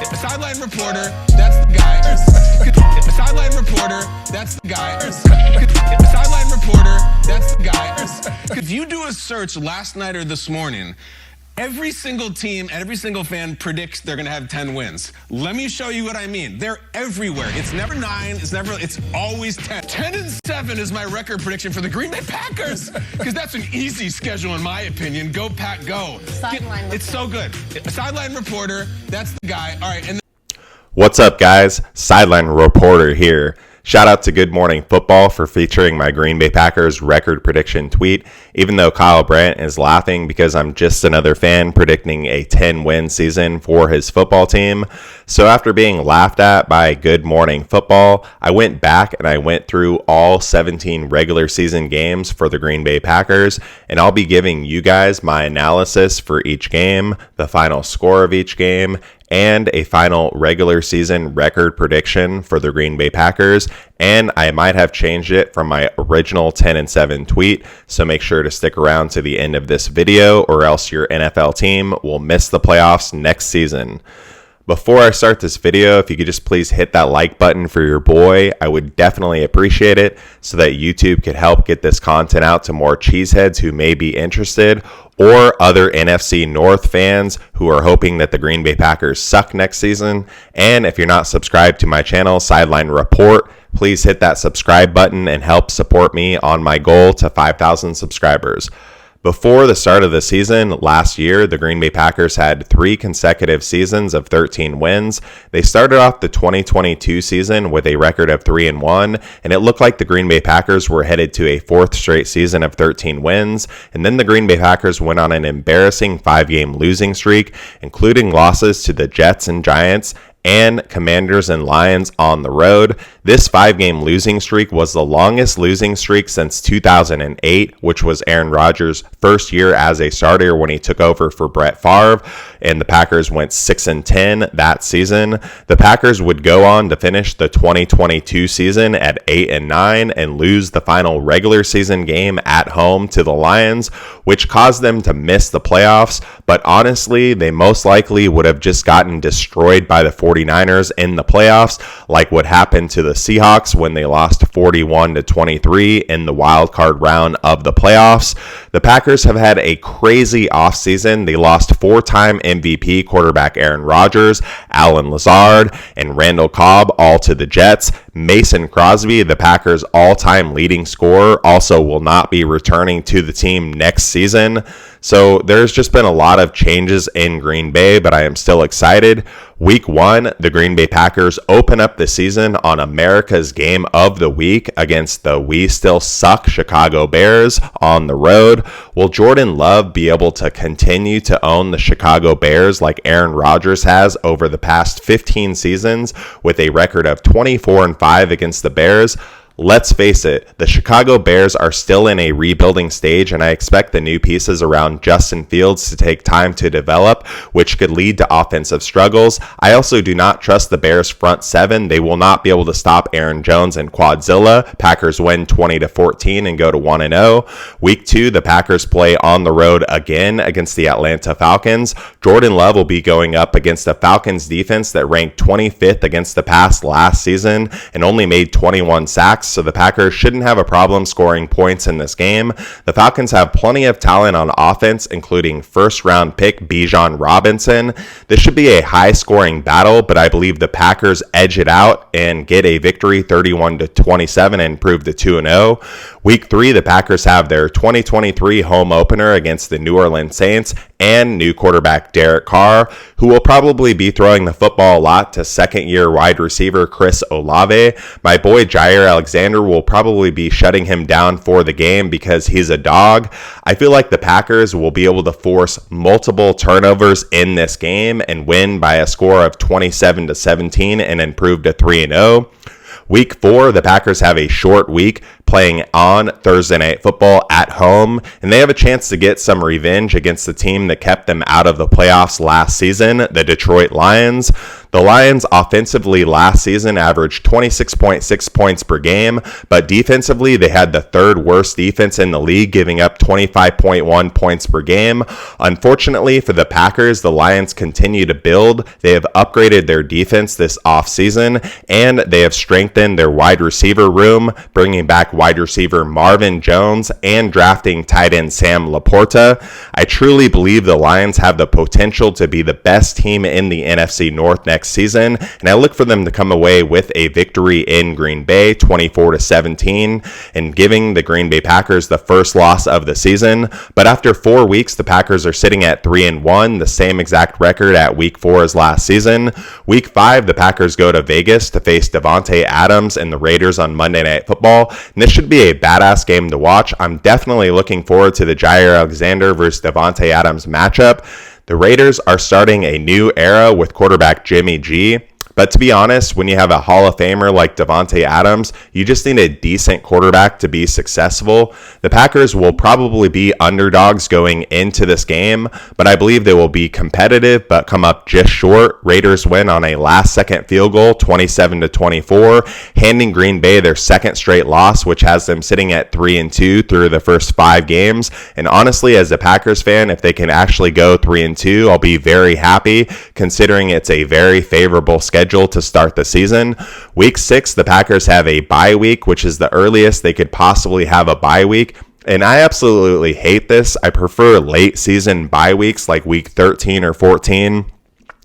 Sideline reporter, that's the guy. Sideline reporter, that's the guy. Sideline reporter, that's the guy. If you do a search last night or this morning, every single team and every single fan predicts they're going to have 10 wins. Let me show you what I mean. They're everywhere. It's never 9. It's always 10. 10-7 is my record prediction for the Green Bay Packers because that's an easy schedule in my opinion. Go Pack, go. It's so good. Sideline reporter, that's the guy. All right. And What's up, guys? Sideline reporter here. Shout out to Good Morning Football for featuring my Green Bay Packers record prediction tweet, even though Kyle Brandt is laughing because I'm just another fan predicting a 10-win season for his football team. So after being laughed at by Good Morning Football, I went back and I went through all 17 regular season games for the Green Bay Packers, and I'll be giving you guys my analysis for each game, the final score of each game, and a final regular season record prediction for the Green Bay Packers. And I might have changed it from my original 10-7 tweet, so make sure to stick around to the end of this video or else your NFL team will miss the playoffs next season. Before I start this video, if you could just please hit that like button for your boy, I would definitely appreciate it so that YouTube could help get this content out to more cheeseheads who may be interested, or other NFC North fans who are hoping that the Green Bay Packers suck next season. And if you're not subscribed to my channel, Sideline Report, please hit that subscribe button and help support me on my goal to 5,000 subscribers. Before the start of the season last year, the Green Bay Packers had 3 consecutive seasons of 13 wins. They started off the 2022 season with a record of 3-1, and it looked like the Green Bay Packers were headed to a 4th straight season of 13 wins. And then the Green Bay Packers went on an embarrassing 5-game losing streak, including losses to the Jets and Giants and Commanders and Lions on the road. This 5-game losing streak was the longest losing streak since 2008, which was Aaron Rodgers' first year as a starter when he took over for Brett Favre, and the Packers went 6-10 that season. The Packers would go on to finish the 2022 season at 8-9 and lose the final regular season game at home to the Lions, which caused them to miss the playoffs. But honestly, they most likely would have just gotten destroyed by the 49ers in the playoffs, like what happened to the Seahawks when they lost 41-23 in the wild card round of the playoffs. The Packers have had a crazy offseason. They lost 4-time MVP quarterback Aaron Rodgers, Allen Lazard, and Randall Cobb, all to the Jets. Mason Crosby, the Packers' all-time leading scorer, also will not be returning to the team next season. So there's just been a lot of changes in Green Bay, but I am still excited. Week 1, the Green Bay Packers open up the season on America's Game of the Week against the We Still Suck Chicago Bears on the road. Will Jordan Love be able to continue to own the Chicago Bears like Aaron Rodgers has over the past 15 seasons with a record of 24-5 against the Bears? Let's face it, the Chicago Bears are still in a rebuilding stage, and I expect the new pieces around Justin Fields to take time to develop, which could lead to offensive struggles. I also do not trust the Bears' front 7. They will not be able to stop Aaron Jones and Quadzilla. Packers win 20-14 and go to 1-0. Week 2, the Packers play on the road again against the Atlanta Falcons. Jordan Love will be going up against a Falcons defense that ranked 25th against the pass last season and only made 21 sacks. So the Packers shouldn't have a problem scoring points in this game. The Falcons have plenty of talent on offense, including first-round pick Bijan Robinson. This should be a high-scoring battle, but I believe the Packers edge it out and get a victory 31-27 and improve to 2-0. Week 3, the Packers have their 2023 home opener against the New Orleans Saints and new quarterback Derek Carr, who will probably be throwing the football a lot to second-year wide receiver Chris Olave. My boy Jair Alexander will probably be shutting him down for the game because he's a dog. I feel like the Packers will be able to force multiple turnovers in this game and win by a score of 27-17 and improve to 3-0. Week 4, the Packers have a short week playing on Thursday Night Football at home, and they have a chance to get some revenge against the team that kept them out of the playoffs last season, the Detroit Lions. The Lions offensively last season averaged 26.6 points per game, but defensively they had the third worst defense in the league, giving up 25.1 points per game. Unfortunately for the Packers, the Lions continue to build. They have upgraded their defense this offseason, and they have strengthened their wide receiver room, bringing back wide receiver Marvin Jones and drafting tight end Sam Laporta. I truly believe the Lions have the potential to be the best team in the NFC North next season, and I look for them to come away with a victory in Green Bay, 24-17, and giving the Green Bay Packers the first loss of the season. But after 4 weeks, the Packers are sitting at 3-1, the same exact record at week 4 as last season. Week 5, the Packers go to Vegas to face Davante Adams and the Raiders on Monday Night Football, and this should be a badass game to watch. I'm definitely looking forward to the Jaire Alexander versus Davante Adams matchup. The Raiders are starting a new era with quarterback Jimmy G. But to be honest, when you have a Hall of Famer like Davante Adams, you just need a decent quarterback to be successful. The Packers will probably be underdogs going into this game, but I believe they will be competitive but come up just short. Raiders win on a last-second field goal, 27-24, handing Green Bay their second straight loss, which has them sitting at 3-2 through the first 5 games. And honestly, as a Packers fan, if they can actually go 3-2, I'll be very happy, considering it's a very favorable schedule to start the season. Week 6, the Packers have a bye week, which is the earliest they could possibly have a bye week. And I absolutely hate this. I prefer late season bye weeks like week 13 or 14.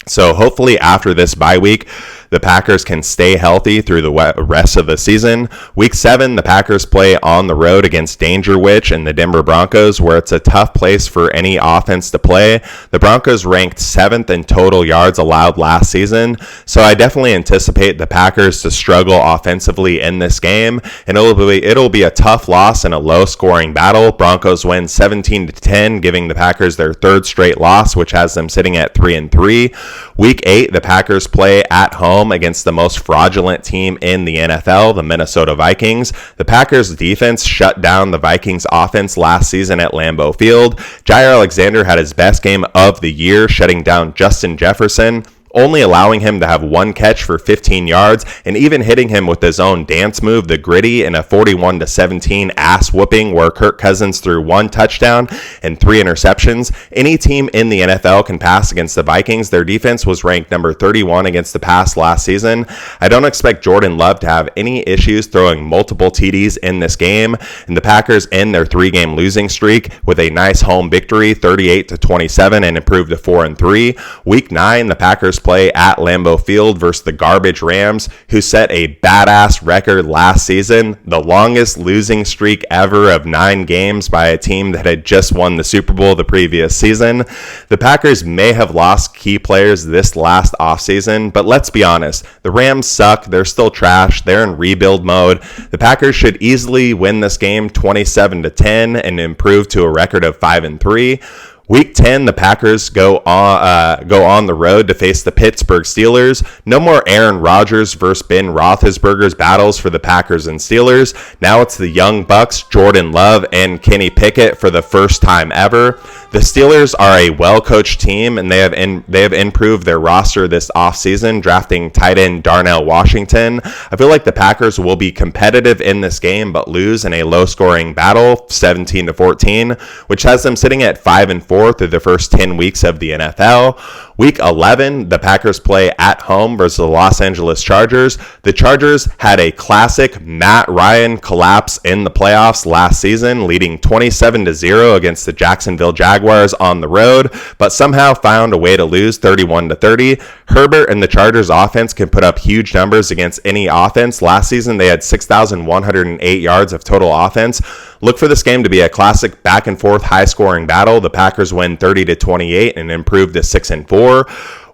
So hopefully after this bye week, the Packers can stay healthy through the rest of the season. Week 7, the Packers play on the road against Danger Witch and the Denver Broncos, where it's a tough place for any offense to play. The Broncos ranked 7th in total yards allowed last season, so I definitely anticipate the Packers to struggle offensively in this game, and it'll be a tough loss in a low-scoring battle. Broncos win 17-10, giving the Packers their third straight loss, which has them sitting at 3-3. Week 8, the Packers play at home against the most fraudulent team in the NFL, the Minnesota Vikings. The Packers defense shut down the Vikings offense last season at Lambeau Field. Jaire Alexander had his best game of the year, shutting down Justin Jefferson, only allowing him to have 1 catch for 15 yards and even hitting him with his own dance move, the Gritty, in a 41-17 ass whooping where Kirk Cousins threw 1 touchdown and 3 interceptions. Any team in the NFL can pass against the Vikings. Their defense was ranked number 31 against the pass last season. I don't expect Jordan Love to have any issues throwing multiple TDs in this game, and the Packers end their 3-game losing streak with a nice home victory, 38-27, and improved to 4-3. Week 9, the Packers play at Lambeau Field versus the garbage Rams, who set a badass record last season, the longest losing streak ever of 9 games by a team that had just won the Super Bowl the previous season. The Packers may have lost key players this last offseason, but let's be honest, the Rams suck, they're still trash, they're in rebuild mode. The Packers should easily win this game 27-10 and improve to a record of 5-3. Week 10, the Packers go on the road to face the Pittsburgh Steelers. No more Aaron Rodgers versus Ben Roethlisberger's battles for the Packers and Steelers. Now it's the Young Bucks, Jordan Love, and Kenny Pickett for the first time ever. The Steelers are a well-coached team, and they have improved their roster this offseason, drafting tight end Darnell Washington. I feel like the Packers will be competitive in this game, but lose in a low-scoring battle, 17-14, which has them sitting at 5-4 through the first 10 weeks of the NFL. Week 11, the Packers play at home versus the Los Angeles Chargers. The Chargers had a classic Matt Ryan collapse in the playoffs last season, leading 27-0 against the Jacksonville Jaguars on the road, but somehow found a way to lose 31-30. Herbert and the Chargers offense can put up huge numbers against any offense. Last season, they had 6,108 yards of total offense. Look for this game to be a classic back-and-forth high-scoring battle. The Packers win 30-28 and improve to 6-4.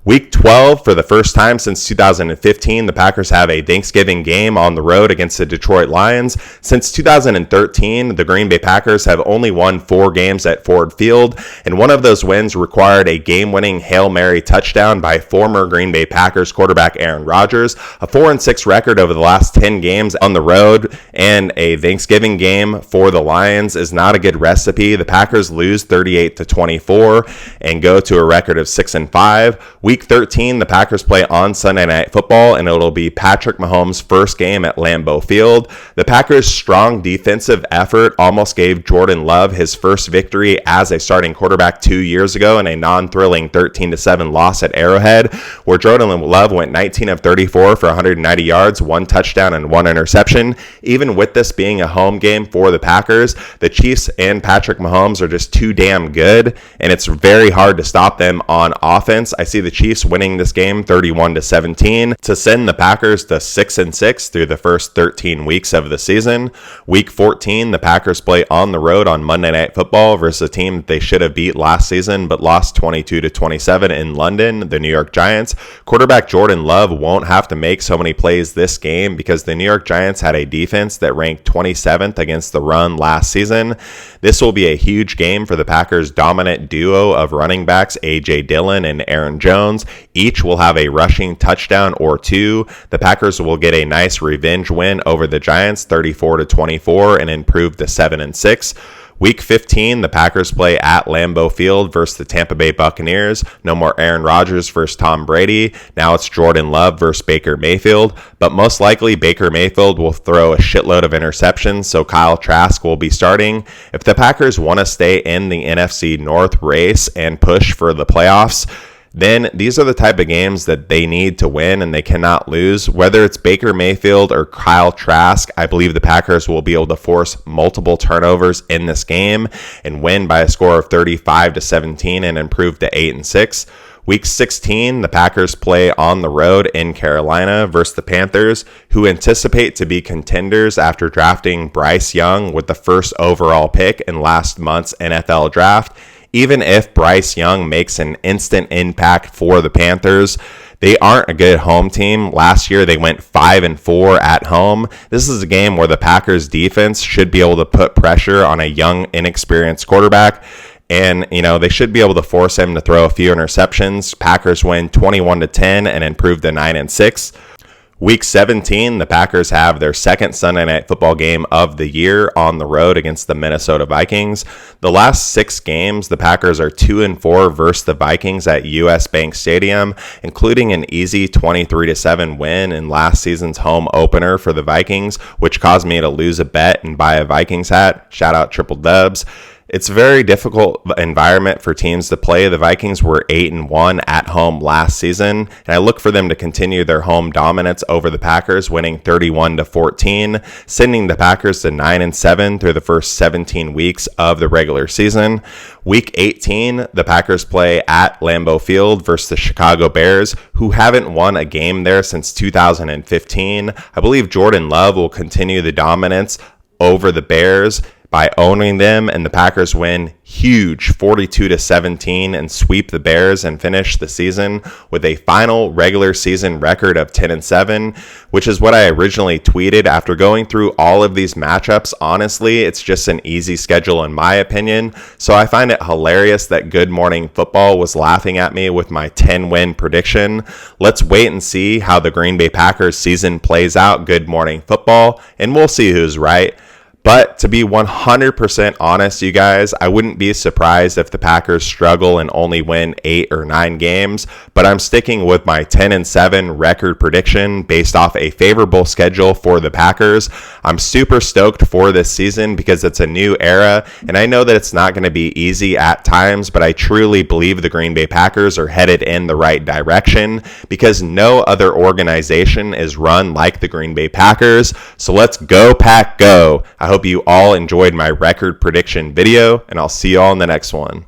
Week 12, for the first time since 2015, the Packers have a Thanksgiving game on the road against the Detroit Lions. Since 2013, the Green Bay Packers have only won 4 games at Ford Field, and one of those wins required a game-winning Hail Mary touchdown by former Green Bay Packers quarterback Aaron Rodgers. A 4-6 record over the last 10 games on the road and a Thanksgiving game for the Lions is not a good recipe. The Packers lose 38-24 and go to a record of 6-5. Week 13, the Packers play on Sunday Night Football, and it'll be Patrick Mahomes' first game at Lambeau Field. The Packers' strong defensive effort almost gave Jordan Love his first victory as a starting quarterback 2 years ago in a non-thrilling 13-7 loss at Arrowhead, where Jordan Love went 19 of 34 for 190 yards, 1 touchdown, and 1 interception. Even with this being a home game for the Packers, the Chiefs and Patrick Mahomes are just too damn good, and it's very hard to stop them on offense. I see the Chiefs winning this game 31-17 to send the Packers to 6-6 through the first 13 weeks of the season. Week 14, the Packers play on the road on Monday Night Football versus a team that they should have beat last season but lost 22-27 in London, the New York Giants. Quarterback Jordan Love won't have to make so many plays this game because the New York Giants had a defense that ranked 27th against the run last season. This will be a huge game for the Packers' dominant duo of running backs A.J. Dillon and Aaron Jones. Each will have a rushing touchdown or 2. The Packers will get a nice revenge win over the Giants 34-24 and improve to 7-6. Week 15, the Packers play at Lambeau Field versus the Tampa Bay Buccaneers. No more Aaron Rodgers versus Tom Brady. Now it's Jordan Love versus Baker Mayfield. But most likely, Baker Mayfield will throw a shitload of interceptions, so Kyle Trask will be starting. If the Packers want to stay in the NFC North race and push for the playoffs, then these are the type of games that they need to win and they cannot lose. Whether it's Baker Mayfield or Kyle Trask, I believe the Packers will be able to force multiple turnovers in this game and win by a score of 35-17 and improve to 8-6. Week 16, the Packers play on the road in Carolina versus the Panthers, who anticipate to be contenders after drafting Bryce Young with the first overall pick in last month's NFL draft. Even if Bryce Young makes an instant impact for the Panthers, they aren't a good home team. Last year, they went 5-4 at home. This is a game where the Packers defense should be able to put pressure on a young, inexperienced quarterback. And, they should be able to force him to throw a few interceptions. Packers win 21-10 and improve to 9-6. Week 17, the Packers have their second Sunday Night Football game of the year on the road against the Minnesota Vikings. The last 6 games, the Packers are 2-4 versus the Vikings at US Bank Stadium, including an easy 23-7 win in last season's home opener for the Vikings, which caused me to lose a bet and buy a Vikings hat. Shout out Triple Dubs. It's a very difficult environment for teams to play. The Vikings were 8-1 at home last season, and I look for them to continue their home dominance over the Packers, winning 31-14, sending the Packers to 9-7 through the first 17 weeks of the regular season. Week 18, the Packers play at Lambeau Field versus the Chicago Bears, who haven't won a game there since 2015. I believe Jordan Love will continue the dominance over the Bears by owning them, and the Packers win huge 42-17 and sweep the Bears and finish the season with a final regular season record of 10-7, which is what I originally tweeted. After going through all of these matchups, honestly, it's just an easy schedule in my opinion. So I find it hilarious that Good Morning Football was laughing at me with my 10-win prediction. Let's wait and see how the Green Bay Packers season plays out, Good Morning Football, and we'll see who's right. But to be 100% honest, you guys, I wouldn't be surprised if the Packers struggle and only win 8 or 9 games. But I'm sticking with my 10-7 record prediction based off a favorable schedule for the Packers. I'm super stoked for this season because it's a new era. And I know that it's not going to be easy at times, but I truly believe the Green Bay Packers are headed in the right direction because no other organization is run like the Green Bay Packers. So let's go, Pack, go. I hope you all enjoyed my record prediction video, and I'll see you all in the next one.